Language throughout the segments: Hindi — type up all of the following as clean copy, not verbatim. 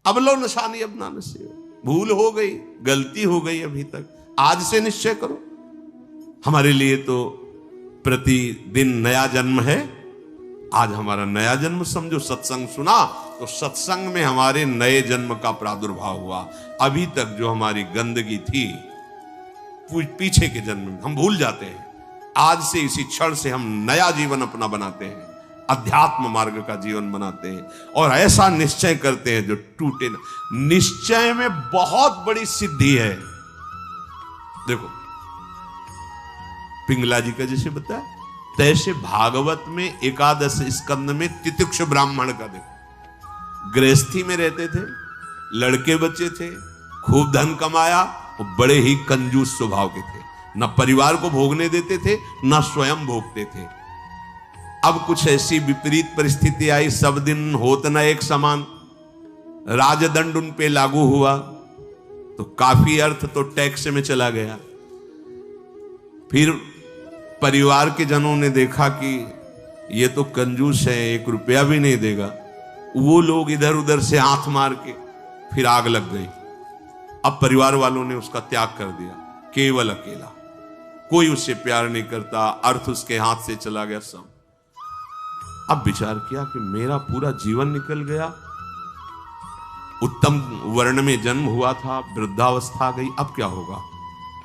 अब लो निशानी अब ना नसीब, भूल हो गई, गलती हो गई अभी तक, आज से निश्चय करो। हमारे लिए तो प्रतिदिन नया जन्म है। आज हमारा नया जन्म समझो, सत्संग सुना तो सत्संग में हमारे नए जन्म का प्रादुर्भाव हुआ। अभी तक जो हमारी गंदगी थी पीछे के जन्म में हम भूल जाते हैं। आज से इसी क्षण से हम नया जीवन अपना बनाते हैं, अध्यात्म मार्ग का जीवन बनाते हैं और ऐसा निश्चय करते हैं जो टूटे ना। निश्चय में बहुत बड़ी सिद्धि है। देखो पिंगला जी का जैसे बताया, तैसे भागवत में एकादश स्कंद में तितिक्ष ब्राह्मण का देखो, गृहस्थी में रहते थे, लड़के बच्चे थे, खूब धन कमाया और बड़े ही कंजूस स्वभाव के थे, न परिवार को भोगने देते थे न स्वयं भोगते थे। अब कुछ ऐसी विपरीत परिस्थिति आई, सब दिन होत न एक समान, राजदंड उन पे लागू हुआ तो काफी अर्थ तो टैक्स में चला गया। फिर परिवार के जनों ने देखा कि ये तो कंजूस है, 1 रुपया भी नहीं देगा। वो लोग इधर उधर से हाथ मार के फिर आग लग गई। अब परिवार वालों ने उसका त्याग कर दिया, केवल अकेला, कोई उससे प्यार नहीं करता, अर्थ उसके हाथ से चला गया सब। अब विचार किया कि मेरा पूरा जीवन निकल गया, उत्तम वर्ण में जन्म हुआ था, वृद्धावस्था गई, अब क्या होगा,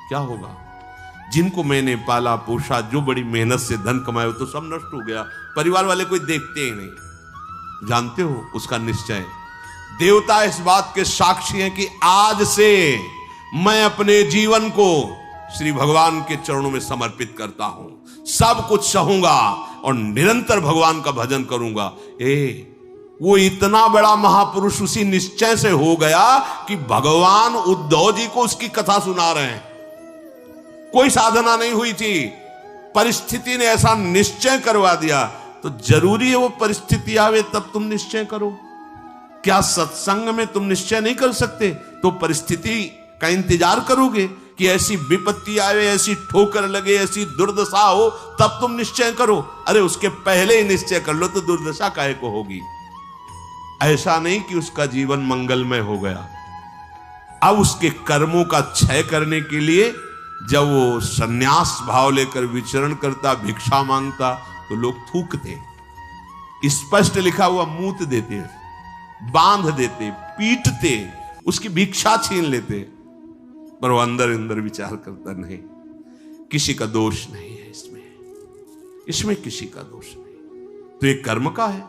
क्या होगा। जिनको मैंने पाला पोषा, जो बड़ी मेहनत से धन कमाया, तो सब नष्ट हो गया। परिवार वाले कोई देखते ही नहीं। जानते हो उसका निश्चय, देवता इस बात के साक्षी हैं कि आज से मैं अपने जीवन को श्री भगवान के चरणों में समर्पित करता हूं, सब कुछ सहूंगा और निरंतर भगवान का भजन करूंगा। वो इतना बड़ा महापुरुष उसी निश्चय से हो गया कि भगवान उद्धव जी को उसकी कथा सुना रहे हैं। कोई साधना नहीं हुई थी, परिस्थिति ने ऐसा निश्चय करवा दिया। तो जरूरी है वो परिस्थिति आवे तब तुम निश्चय करो। क्या सत्संग में तुम निश्चय नहीं कर सकते तो परिस्थिति का इंतजार करोगे कि ऐसी विपत्ति आवे, ऐसी ठोकर लगे, ऐसी दुर्दशा हो तब तुम निश्चय करो? अरे उसके पहले ही निश्चय कर लो तो दुर्दशा काहे को होगी। ऐसा नहीं कि उसका जीवन मंगलमय हो गया। अब उसके कर्मों का क्षय करने के लिए जब वो सन्यास भाव लेकर विचरण करता, भिक्षा मांगता, तो लोग थूकते, स्पष्ट लिखा हुआ मूत देते, बांध देते, पीटते, उसकी भिक्षा छीन लेते। पर वो अंदर अंदर विचार करता, नहीं, किसी का दोष नहीं है इसमें किसी का दोष नहीं। तो ये कर्म का है,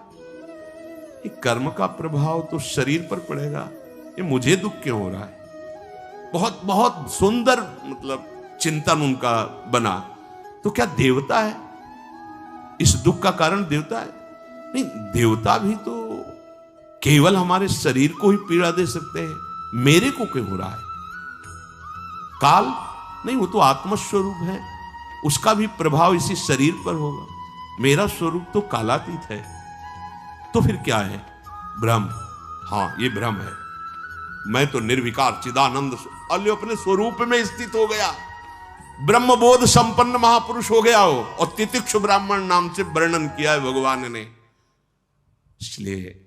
ये कर्म का प्रभाव तो शरीर पर पड़ेगा। ये मुझे दुख क्यों हो रहा है? बहुत बहुत सुंदर मतलब चिंतन उनका बना। तो क्या देवता है? इस दुख का कारण देवता है? नहीं, देवता भी तो केवल हमारे शरीर को ही पीड़ा दे सकते हैं। मेरे को क्यों हो रहा है? काल नहीं, वो तो आत्मस्वरूप है, उसका भी प्रभाव इसी शरीर पर होगा। मेरा स्वरूप तो कालातीत है। तो फिर क्या है? भ्रम। हाँ, ये भ्रम है। मैं तो निर्विकार चिदानंद अपने स्वरूप में स्थित हो गया, ब्रह्मबोध संपन्न महापुरुष हो गया हो। और तितिक्ष ब्राह्मण नाम से वर्णन किया है भगवान ने। इसलिए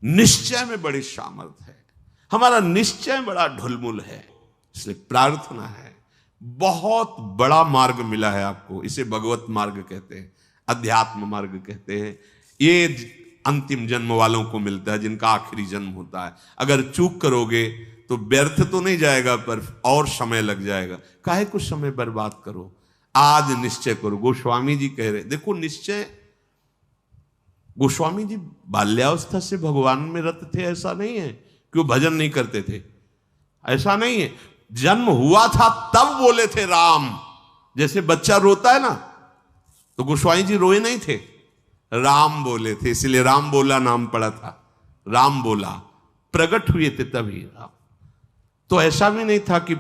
निश्चय में बड़ी सामर्थ्य है, हमारा निश्चय बड़ा ढुलमुल है। इसलिए प्रार्थना है, बहुत बड़ा मार्ग मिला है आपको, इसे भगवत मार्ग कहते हैं, अध्यात्म मार्ग कहते हैं। ये अंतिम जन्म वालों को मिलता है, जिनका आखिरी जन्म होता है। अगर चूक करोगे तो व्यर्थ तो नहीं जाएगा, पर और समय लग जाएगा। काहे कुछ समय बर्बाद करो, आज निश्चय करो। गोस्वामी जी कह रहे, देखो निश्चय, गोस्वामी जी बाल्यावस्था से भगवान में रत थे, ऐसा नहीं है कि वो भजन नहीं करते थे, ऐसा नहीं है। जन्म हुआ था तब बोले थे राम। जैसे बच्चा रोता है ना, तो गोस्वामी जी रोए नहीं थे, राम बोले थे, इसलिए राम बोला नाम पड़ा था। राम बोला, प्रकट हुए थे तभी राम। तो ऐसा भी नहीं था कि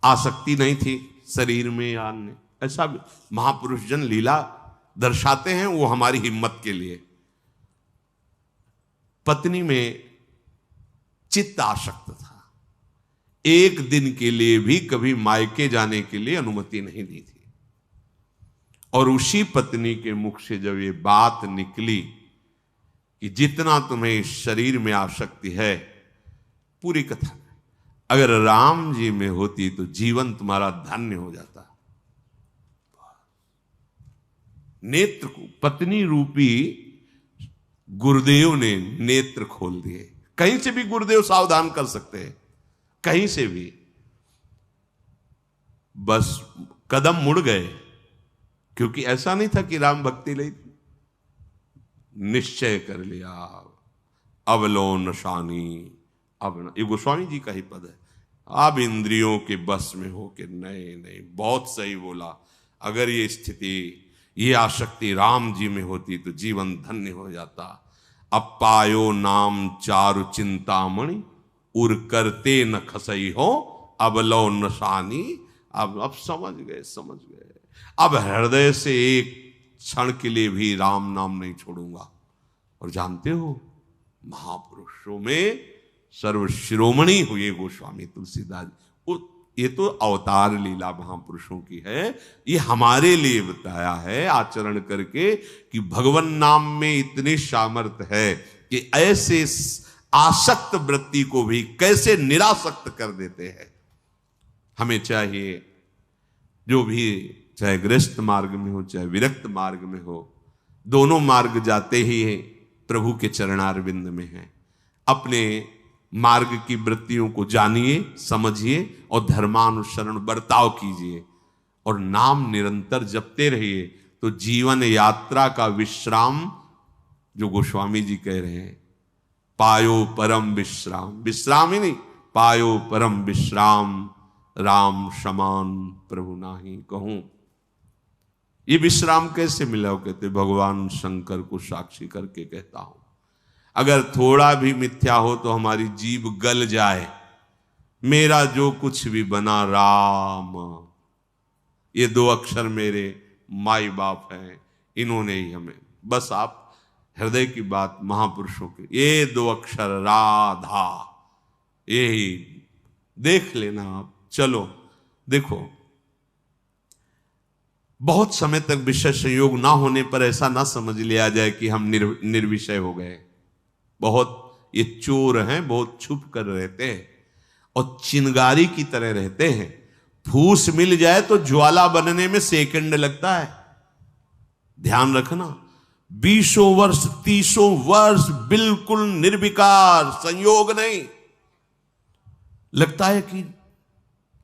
आसक्ति नहीं थी शरीर में या अन्य, ऐसा भी महापुरुष जन लीला दर्शाते हैं, वो हमारी हिम्मत के लिए। पत्नी में चित्त आसक्त था, एक दिन के लिए भी कभी मायके जाने के लिए अनुमति नहीं दी थी। और उसी पत्नी के मुख से जब ये बात निकली कि जितना तुम्हें इस शरीर में आसक्ति है, पूरी कथा अगर राम जी में होती तो जीवन तुम्हारा धन्य हो जाता। नेत्र को पत्नी रूपी गुरुदेव ने नेत्र खोल दिए। कहीं से भी गुरुदेव सावधान कर सकते हैं, कहीं से भी, बस कदम मुड़ गए। क्योंकि ऐसा नहीं था कि राम भक्ति ली, निश्चय कर लिया अब लो नशानी, अब ये गोस्वामी जी का ही पद है, अब इंद्रियों के बस में हो के नहीं नहीं, बहुत सही बोला। अगर ये स्थिति, ये आसक्ति राम जी में होती तो जीवन धन्य हो जाता। अब पायो नाम चारु चिंतामणि, उर करते न खसई हो, अब लो नशानी। अब समझ गए, समझ गए। अब हृदय से एक क्षण के लिए भी राम नाम नहीं छोड़ूंगा। और जानते हो, महापुरुषों में सर्वशिरोमणि हुए गोस्वामी तुलसीदास। ये तो अवतार लीला महापुरुषों की है, ये हमारे लिए बताया है आचरण करके कि भगवान नाम में इतनी सामर्थ्य है कि ऐसे आसक्त वृत्ति को भी कैसे निरासक्त कर देते हैं। हमें चाहिए जो भी, चाहे गृहस्थ मार्ग में हो चाहे विरक्त मार्ग में हो, दोनों मार्ग जाते ही प्रभु के चरणारविंद में हैं। अपने मार्ग की वृत्तियों को जानिए, समझिए और धर्मानुसरण बर्ताव कीजिए और नाम निरंतर जपते रहिए। तो जीवन यात्रा का विश्राम, जो गोस्वामी जी कह रहे हैं, पायो परम विश्राम, विश्राम ही नहीं, पायो परम विश्राम, राम समान प्रभु नाही कहूं। ये विश्राम कैसे मिला? कहते भगवान शंकर को साक्षी करके कहता हूं। अगर थोड़ा भी मिथ्या हो तो हमारी जीभ गल जाए, मेरा जो कुछ भी बना राम, ये दो अक्षर मेरे माई बाप हैं, इन्होंने ही हमें, बस आप हृदय की बात महापुरुषों के, ये दो अक्षर राधा, यही देख लेना आप। चलो देखो, बहुत समय तक विषय संयोग ना होने पर ऐसा ना समझ लिया जाए कि हम निर्विषय हो गए। बहुत ये चोर हैं, बहुत छुप कर रहते हैं और चिंगारी की तरह रहते हैं। फूस मिल जाए तो ज्वाला बनने में सेकंड लगता है। ध्यान रखना, 20 वर्ष 30 वर्ष बिल्कुल निर्विकार, संयोग नहीं। लगता है कि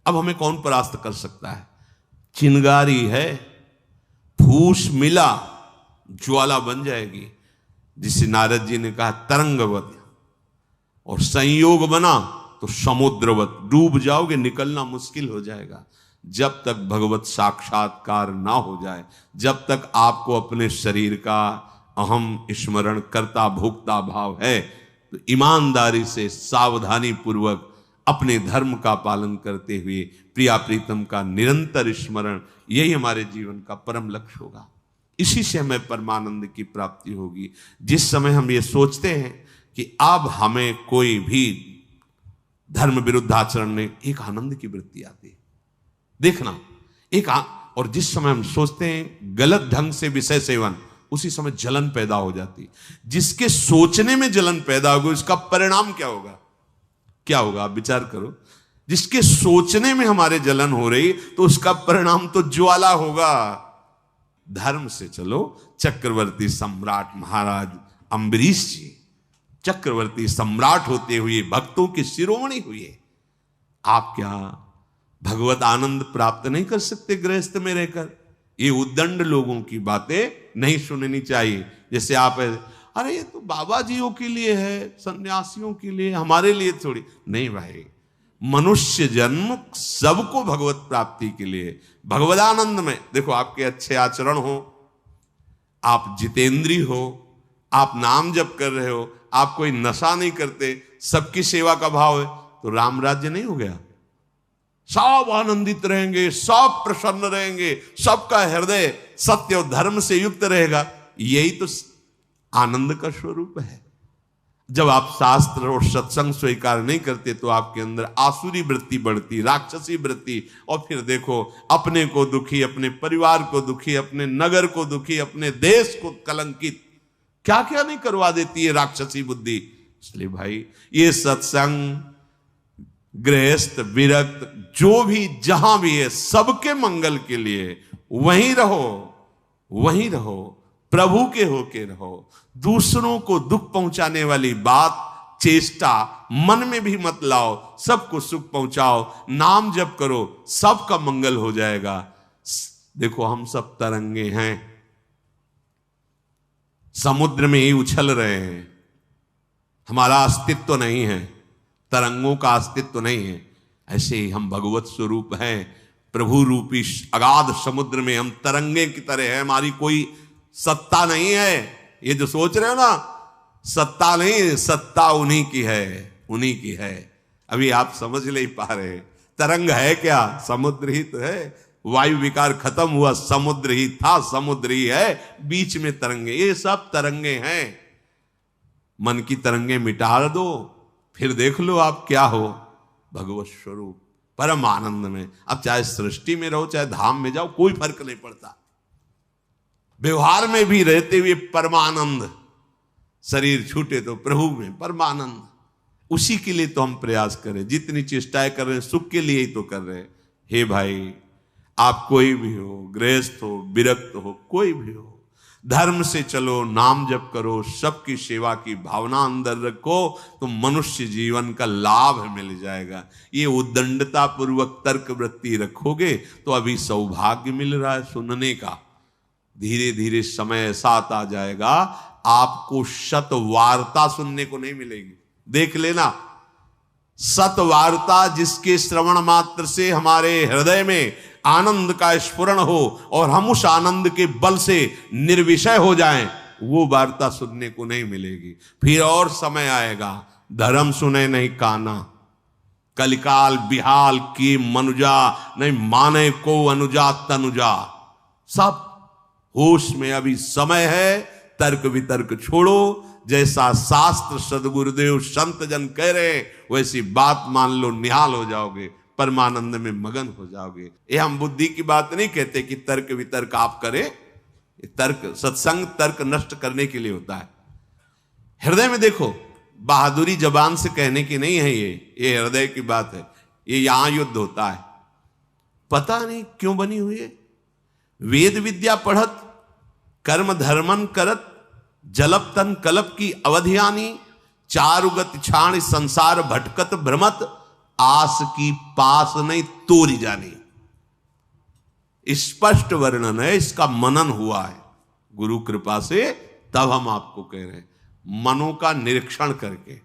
अब हमें कौन परास्त कर सकता है। चिंगारी है, फूस मिला ज्वाला बन जाएगी, जिसे नारद जी ने कहा तरंगवत, और संयोग बना तो समुद्रवत, डूब जाओगे, निकलना मुश्किल हो जाएगा। जब तक भगवत साक्षात्कार ना हो जाए, जब तक आपको अपने शरीर का अहम स्मरण करता भोक्ता भाव है, तो ईमानदारी से सावधानी पूर्वक अपने धर्म का पालन करते हुए प्रिया प्रीतम का निरंतर स्मरण, यही हमारे जीवन का परम लक्ष्य होगा। इसी से हमें परमानंद की प्राप्ति होगी। जिस समय हम ये सोचते हैं कि अब हमें कोई भी धर्म विरुद्ध आचरण नहीं, एक आनंद की वृत्ति आती है। देखना, और जिस समय हम सोचते हैं गलत ढंग से विषय सेवन, उसी समय जलन पैदा हो जाती। जिसके सोचने में जलन पैदा होगी, उसका परिणाम क्या होगा? क्या होगा आप विचार करो। जिसके सोचने में हमारे जलन हो रही, तो उसका परिणाम तो ज्वाला होगा। धर्म से चलो। चक्रवर्ती सम्राट महाराज अम्बरीश जी चक्रवर्ती सम्राट होते हुए भक्तों के शिरोमणि हुए। आप क्या भगवत आनंद प्राप्त नहीं कर सकते गृहस्थ में रहकर? ये उद्दंड लोगों की बातें नहीं सुननी चाहिए। जैसे आप, अरे ये तो बाबा जियों के लिए है, सन्यासियों के लिए, हमारे लिए थोड़ी नहीं। भाई, मनुष्य जन्म सबको भगवत प्राप्ति के लिए, भगवदानंद में। देखो, आपके अच्छे आचरण हो, आप जितेंद्री हो, आप नाम जप कर रहे हो, आप कोई नशा नहीं करते, सबकी सेवा का भाव है, तो राम राज्य नहीं हो गया? सब आनंदित रहेंगे, सब प्रसन्न रहेंगे, सबका हृदय सत्य और धर्म से युक्त रहेगा। यही तो आनंद का स्वरूप है। जब आप शास्त्र और सत्संग स्वीकार नहीं करते तो आपके अंदर आसुरी वृत्ति बढ़ती, राक्षसी वृत्ति, और फिर देखो अपने को दुखी, अपने परिवार को दुखी, अपने नगर को दुखी, अपने देश को कलंकित, क्या क्या नहीं करवा देती है राक्षसी बुद्धि। इसलिए भाई, ये सत्संग, गृहस्थ विरक्त जो भी जहां भी है, सबके मंगल के लिए वहीं रहो, वहीं रहो, प्रभु के होके रहो। दूसरों को दुख पहुंचाने वाली बात, चेष्टा मन में भी मत लाओ, सबको सुख पहुंचाओ, नाम जप करो, सबका मंगल हो जाएगा। देखो हम सब तरंगे हैं, समुद्र में ही उछल रहे हैं, हमारा अस्तित्व नहीं है, तरंगों का अस्तित्व नहीं है। ऐसे ही हम भगवत स्वरूप हैं, प्रभु रूपी अगाध समुद्र में हम तरंगे की तरह हैं, हमारी कोई सत्ता नहीं है। ये जो सोच रहे हो ना, सत्ता नहीं, सत्ता उन्हीं की है, उन्हीं की है। अभी आप समझ नहीं पा रहे, तरंग है क्या? समुद्र ही तो है। वायु विकार खत्म हुआ, समुद्र ही था, समुद्र ही है, बीच में तरंगे, ये सब तरंगे हैं। मन की तरंगे मिटा दो, फिर देख लो आप क्या हो, भगवत स्वरूप परम आनंद में। अब चाहे सृष्टि में रहो, चाहे धाम में जाओ, कोई फर्क नहीं पड़ता। व्यवहार में भी रहते हुए परमानंद, शरीर छूटे तो प्रभु में परमानंद। उसी के लिए तो हम प्रयास करें, जितनी चेष्टाएं कर रहे हैं सुख के लिए ही तो कर रहे हैं। हे भाई, आप कोई भी हो, गृहस्थ हो, विरक्त हो, कोई भी हो, धर्म से चलो, नाम जप करो, सबकी सेवा की भावना अंदर रखो, तो मनुष्य जीवन का लाभ मिल जाएगा। ये उद्दंडता पूर्वक तर्क वृत्ति रखोगे तो अभी सौभाग्य मिल रहा है सुनने का, धीरे धीरे समय साथ आ जाएगा, आपको शत वार्ता सुनने को नहीं मिलेगी। देख लेना, सत वार्ता जिसके श्रवण मात्र से हमारे हृदय में आनंद का स्फुरण हो और हम उस आनंद के बल से निर्विषय हो जाएं, वो वार्ता सुनने को नहीं मिलेगी। फिर और समय आएगा, धर्म सुने नहीं काना, कलिकाल बिहाल की मनुजा, नहीं माने को अनुजा तनुजा। सब होश में अभी समय है, तर्क वितर्क छोड़ो, जैसा शास्त्र सदगुरुदेव संत जन कह रहे वैसी बात मान लो, निहाल हो जाओगे, परमानंद में मगन हो जाओगे। ये हम बुद्धि की बात नहीं कहते कि तर्क वितर्क आप करें, तर्क सत्संग तर्क नष्ट करने के लिए होता है। हृदय में देखो, बहादुरी जबान से कहने की नहीं है, ये हृदय की बात है। ये यहां युद्ध होता है, पता नहीं क्यों बनी हुई है। वेद विद्या पढ़त, कर्म धर्मन करत, जलप तन कलप की अवधियानी, चारुगत छाण संसार भटकत भ्रमत, आस की पास नहीं तोरी जानी। स्पष्ट वर्णन है, इसका मनन हुआ है गुरु कृपा से, तब हम आपको कह रहे हैं, मनों का निरीक्षण करके।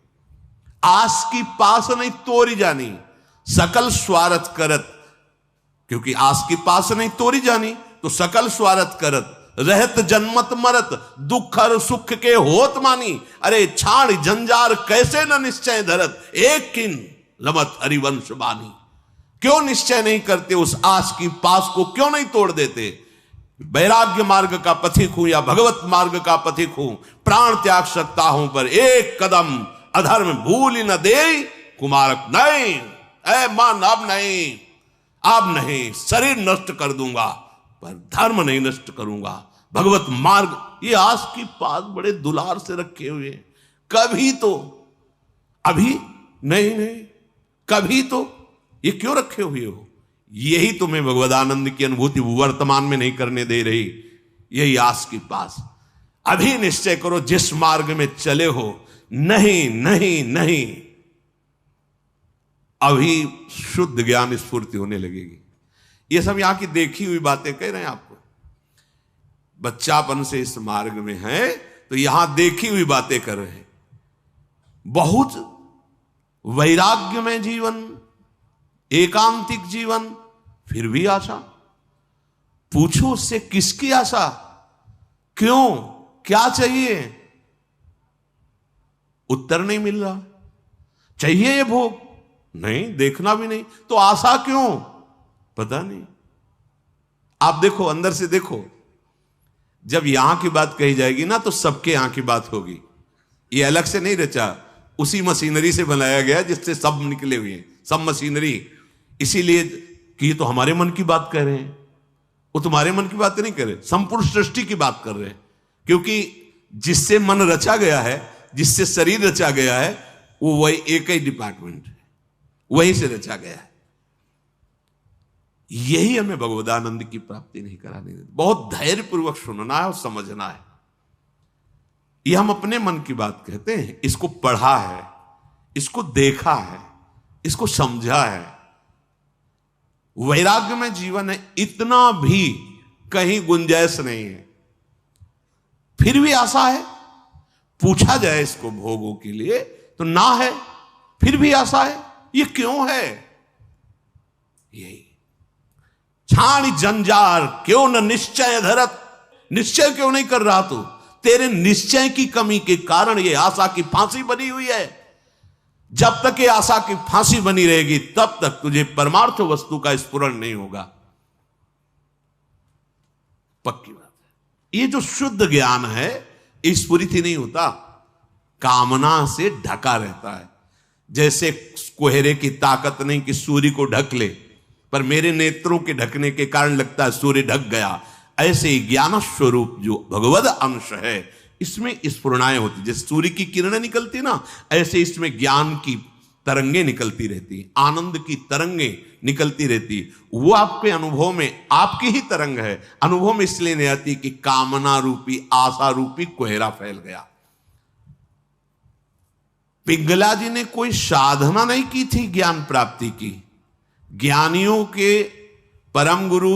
आस की पास नहीं तोरी जानी, सकल स्वार्थ करत, क्योंकि आस की पास नहीं तोरी जानी तो सकल स्वार्थ करत, रहत जन्मत मरत, दुख और सुख के होत मानी। अरे छाड़ जंजार कैसे न निश्चय धरत, एक किन लमत हरिवंश बानी। क्यों निश्चय नहीं करते, उस आस की पास को क्यों नहीं तोड़ देते? वैराग्य मार्ग का पथिक हूं या भगवत मार्ग का पथिक हूं, प्राण त्याग सकता हूं पर एक कदम अधर्म भूल न दे कुमारक नहीं। ऐ मन अब नहीं, अब नहीं, शरीर नष्ट कर दूंगा पर धर्म नहीं नष्ट करूंगा। भगवत मार्ग, ये आस की पास बड़े दुलार से रखे हुए, कभी तो, अभी नहीं नहीं, कभी तो, ये क्यों रखे हुए हो? यही तुम्हें भगवदानंद की अनुभूति वर्तमान में नहीं करने दे रही, यही आस की पास। अभी निश्चय करो जिस मार्ग में चले हो, नहीं नहीं नहीं, अभी शुद्ध ज्ञान स्फूर्ति होने लगेगी। ये सब यहां की देखी हुई बातें कह रहे हैं आपको, बच्चापन से इस मार्ग में है तो यहां देखी हुई बातें कर रहे हैं। बहुत वैराग्य में जीवन, एकांतिक जीवन, फिर भी आशा। पूछो उससे किसकी आशा, क्यों, क्या चाहिए? उत्तर नहीं मिल रहा। चाहिए ये भोग? नहीं, देखना भी नहीं, तो आशा क्यों? पता नहीं। आप देखो, अंदर से देखो, जब यहां की बात कही जाएगी ना तो सबके यहां की बात होगी। ये अलग से नहीं रचा, उसी मशीनरी से बनाया गया जिससे सब निकले हुए हैं, सब मशीनरी। इसीलिए कि ये तो हमारे मन की बात कर रहे हैं, वो तुम्हारे मन की बात नहीं कर रहे, संपूर्ण सृष्टि की बात कर रहे हैं। क्योंकि जिससे मन रचा गया है, जिससे शरीर रचा गया है, वो वही एक ही डिपार्टमेंट है, वहीं से रचा गया है। यही हमें भगवदानंद की प्राप्ति नहीं करानी देती। बहुत धैर्यपूर्वक सुनना है और समझना है। यह हम अपने मन की बात कहते हैं, इसको पढ़ा है, इसको देखा है, इसको समझा है। वैराग्य में जीवन है, इतना भी कहीं गुंजाइश नहीं है। फिर भी आशा है, पूछा जाए इसको भोगों के लिए तो ना है, फिर भी आशा है। ये क्यों है? यही छाणी जंजार क्यों न निश्चय धरत। निश्चय क्यों नहीं कर रहा तू? तेरे निश्चय की कमी के कारण ये आशा की फांसी बनी हुई है। जब तक ये आशा की फांसी बनी रहेगी तब तक तुझे परमार्थ वस्तु का स्फुरण नहीं होगा। पक्की बात है। ये जो शुद्ध ज्ञान है स्फुरित ही नहीं होता, कामना से ढका रहता है। जैसे कोहरे की ताकत नहीं कि सूर्य को ढक ले, पर मेरे नेत्रों के ढकने के कारण लगता है सूर्य ढक गया। ऐसे ही ज्ञान स्वरूप जो भगवद अंश है इसमें स्फुरणाएं होती, जैसे सूर्य की किरणें निकलती ना, ऐसे इसमें ज्ञान की तरंगे निकलती रहती, आनंद की तरंगे निकलती रहती। वो आपके अनुभव में आपकी ही तरंग है। अनुभव में इसलिए नहीं आती कि कामना रूपी आशा रूपी कोहरा फैल गया। पिंगला जी ने कोई साधना नहीं की थी ज्ञान प्राप्ति की। ज्ञानियों के परम गुरु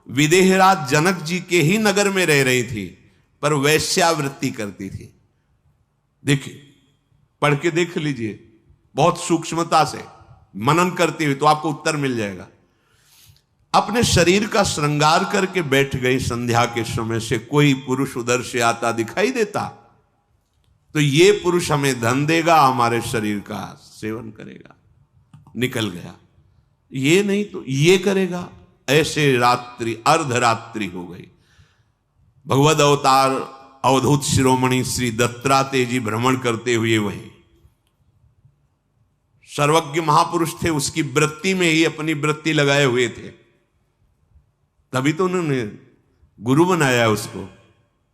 विदेहराज जनक जी के ही नगर में रह रही थी, पर वैश्यावृत्ति करती थी। देखिए, पढ़ के देख लीजिए, बहुत सूक्ष्मता से मनन करते हुए तो आपको उत्तर मिल जाएगा। अपने शरीर का श्रृंगार करके बैठ गई संध्या के समय से, कोई पुरुष उधर से आता दिखाई देता तो ये पुरुष हमें धन देगा, हमारे शरीर का सेवन करेगा, निकल गया। ये नहीं तो ये करेगा। ऐसे रात्रि अर्धरात्रि हो गई। भगवद अवतार अवधूत शिरोमणि श्री दत्तात्रेय जी भ्रमण करते हुए वहीं सर्वज्ञ महापुरुष थे, उसकी वृत्ति में ही अपनी वृत्ति लगाए हुए थे। तभी तो उन्होंने गुरु बनाया उसको।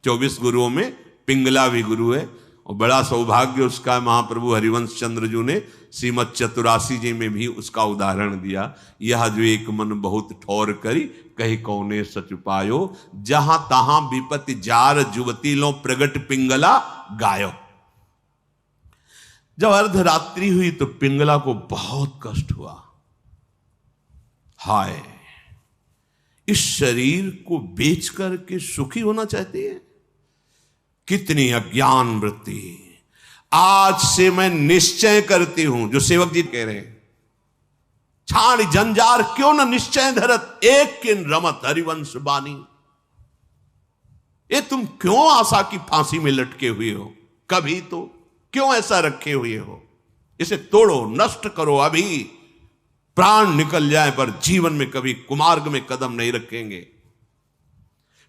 24 गुरुओं में पिंगला भी गुरु है, और बड़ा सौभाग्य उसका महाप्रभु हरिवंश चंद्र जी ने श्रीमद चतुरासी जी में भी उसका उदाहरण दिया। यह जो एक मन बहुत ठौर करी, कही कौने सच पायो, जहां तहां विपत्ति जार जुवती लो प्रगट पिंगला गायो। जब अर्धरात्रि हुई तो पिंगला को बहुत कष्ट हुआ। हाय, इस शरीर को बेच करके सुखी होना चाहती है? कितनी अज्ञान वृत्ति। आज से मैं निश्चय करती हूं, जो सेवक जी कह रहे हैं, छाण जंजार क्यों न निश्चय धरत, एक किन रमत हरिवंश बानी। ये तुम क्यों आशा की फांसी में लटके हुए हो? कभी तो क्यों ऐसा रखे हुए हो? इसे तोड़ो, नष्ट करो, अभी प्राण निकल जाए पर जीवन में कभी कुमार्ग में कदम नहीं रखेंगे।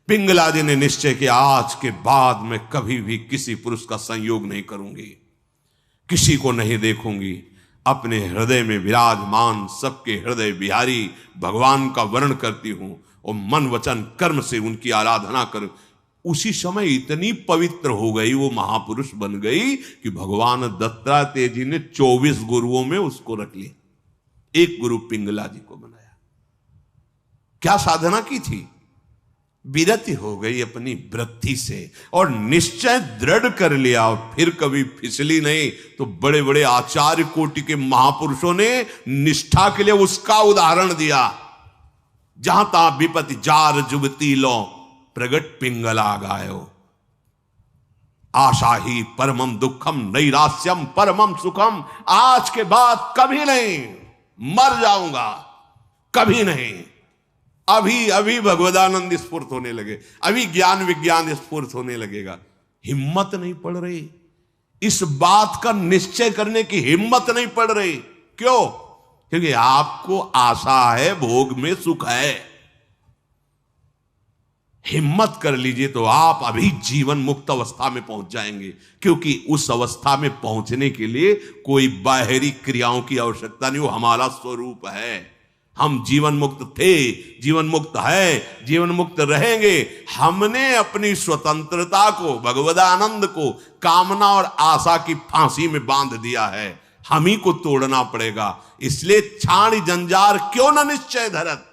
पिंगला जी ने निश्चय किया, आज के बाद मैं कभी भी किसी पुरुष का संयोग नहीं करूंगी, किसी को नहीं देखूंगी। अपने हृदय में विराजमान सबके हृदय बिहारी भगवान का वर्ण करती हूं और मन वचन कर्म से उनकी आराधना कर। उसी समय इतनी पवित्र हो गई, वो महापुरुष बन गई कि भगवान दत्तात्रेय जी ने 24 गुरुओं में उसको रख लिया, एक गुरु पिंगला जी को बनाया। क्या साधना की थी? विरति हो गई अपनी वृत्ति से और निश्चय दृढ़ कर लिया, और फिर कभी फिसली नहीं। तो बड़े बड़े आचार्य कोटि के महापुरुषों ने निष्ठा के लिए उसका उदाहरण दिया। जहां तहां विपत्ति जार जुगती लो प्रगट पिंगला गायो। आशा ही परमम दुखम नैरास्यम परमम सुखम। आज के बाद कभी नहीं, मर जाऊंगा, कभी नहीं। अभी अभी भगवदानंद स्फूर्त होने लगे, अभी ज्ञान विज्ञान स्फूर्त होने लगेगा। हिम्मत नहीं पड़ रही, इस बात का निश्चय करने की हिम्मत नहीं पड़ रही। क्यों? क्योंकि आपको आशा है, भोग में सुख है। हिम्मत कर लीजिए तो आप अभी जीवन मुक्त अवस्था में पहुंच जाएंगे, क्योंकि उस अवस्था में पहुंचने के लिए कोई बाहरी क्रियाओं की आवश्यकता नहीं, वो हमारा स्वरूप है। हम जीवन मुक्त थे, जीवन मुक्त है, जीवन मुक्त रहेंगे। हमने अपनी स्वतंत्रता को, भगवदानंद को कामना और आशा की फांसी में बांध दिया है। हम ही को तोड़ना पड़ेगा। इसलिए छाणी जंजार क्यों न निश्चय धरत,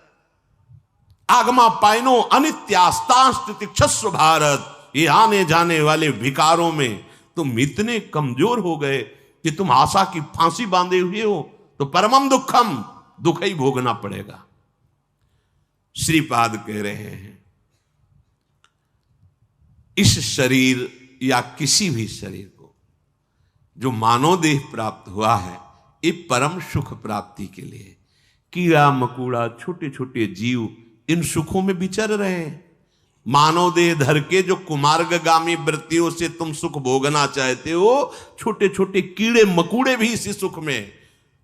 आगमा पायनो अनित्यास्तास्तिक्षस्व भारत। ये आने जाने वाले विकारों में तुम इतने कमजोर हो गए कि तुम आशा की फांसी बांधे हुए हो, तो परमम दुखम, दुख ही भोगना पड़ेगा। श्रीपाद कह रहे हैं इस शरीर या किसी भी शरीर को जो मानव देह प्राप्त हुआ है, ये परम सुख प्राप्ति के लिए। कीड़ा मकोड़ा छोटे छोटे जीव इन सुखों में विचर रहे हैं। मानव देह धर के जो कुमार्गगामी वृत्तियों से तुम सुख भोगना चाहते हो, छोटे छोटे कीड़े मकूड़े भी इसी सुख में।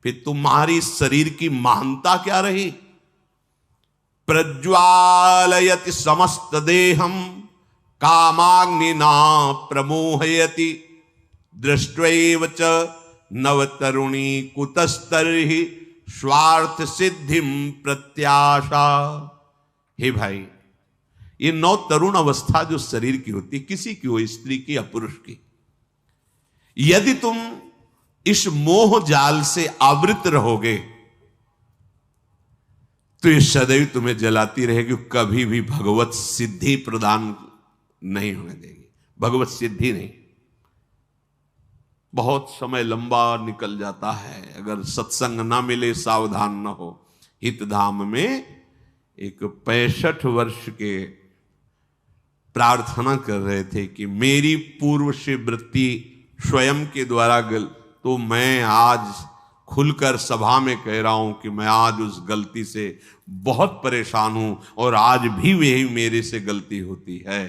फिर तुम्हारी शरीर की महानता क्या रही? प्रज्वालयति समस्त देहम कामाग्निना प्रमोहयति दृष्ट्वैव च नवतरुणी कुतस्तर्हि स्वार्थ सिद्धिम प्रत्याशा। हे भाई, ये नौ तरुण अवस्था जो शरीर की होती, किसी की हो, स्त्री की या पुरुष की, यदि तुम इस मोह जाल से आवृत रहोगे तो ये सदैव तुम्हें जलाती रहेगी, कभी भी भगवत सिद्धि प्रदान नहीं होने देगी। भगवत सिद्धि नहीं। बहुत समय लंबा निकल जाता है अगर सत्संग ना मिले, सावधान ना हो। हितधाम में एक 65 वर्ष के प्रार्थना कर रहे थे कि मेरी पूर्व से वृत्ति स्वयं के द्वारा तो मैं आज खुलकर सभा में कह रहा हूं कि मैं आज उस गलती से बहुत परेशान हूं और आज भी वही मेरे से गलती होती है।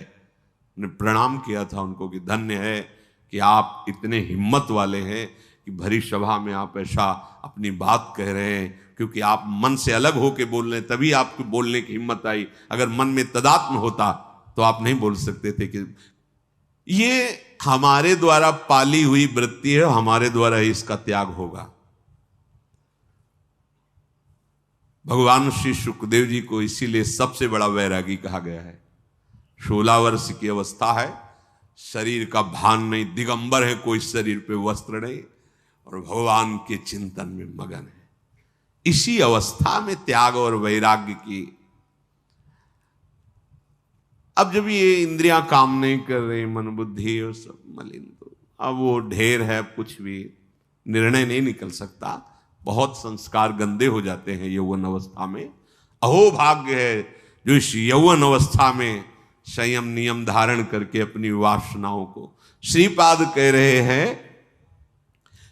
मैंने प्रणाम किया था उनको कि धन्य है कि आप इतने हिम्मत वाले हैं कि भरी सभा में आप ऐसा अपनी बात कह रहे हैं, क्योंकि आप मन से अलग होकर बोल रहे हैं, तभी आपको बोलने की हिम्मत आई। अगर मन में तदात्म होता तो आप नहीं बोल सकते थे। कि ये हमारे द्वारा पाली हुई वृत्ति है, हमारे द्वारा ही इसका त्याग होगा। भगवान श्री सुखदेव जी को इसीलिए सबसे बड़ा वैरागी कहा गया है। 16 वर्ष की अवस्था है, शरीर का भान नहीं, दिगंबर है, कोई शरीर पे वस्त्र नहीं, और भगवान के चिंतन में मगन है। इसी अवस्था में त्याग और वैराग्य की। अब जब ये इंद्रियां काम नहीं कर रही, मन बुद्धि और सब मलिन, तो अब वो ढेर है, कुछ भी निर्णय नहीं निकल सकता। बहुत संस्कार गंदे हो जाते हैं यौवन अवस्था में। अहो भाग्य है जो इस यौवन अवस्था में संयम नियम धारण करके अपनी वासनाओं को। श्रीपाद कह रहे हैं,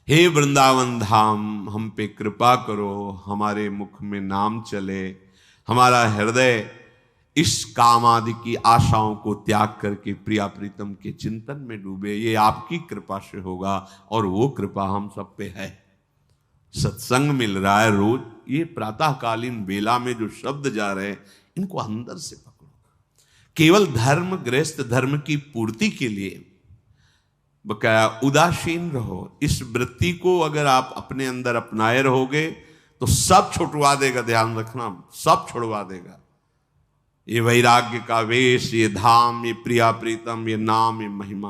हे वृंदावन धाम, हम पे कृपा करो, हमारे मुख में नाम चले, हमारा हृदय इस काम आदि की आशाओं को त्याग करके प्रिया प्रीतम के चिंतन में डूबे। ये आपकी कृपा से होगा, और वो कृपा हम सब पे है। सत्संग मिल रहा है रोज, ये प्रातःकालीन बेला में जो शब्द जा रहे हैं, इनको अंदर से पकड़ो। केवल धर्म, गृहस्थ धर्म की पूर्ति के लिए बकाया उदासीन रहो। इस वृत्ति को अगर आप अपने अंदर अपनाए रहोगे तो सब छुटवा देगा। ध्यान रखना, सब छुड़वा देगा। ये वैराग्य का वेश, ये धाम, ये प्रिया प्रीतम, ये नाम, ये महिमा।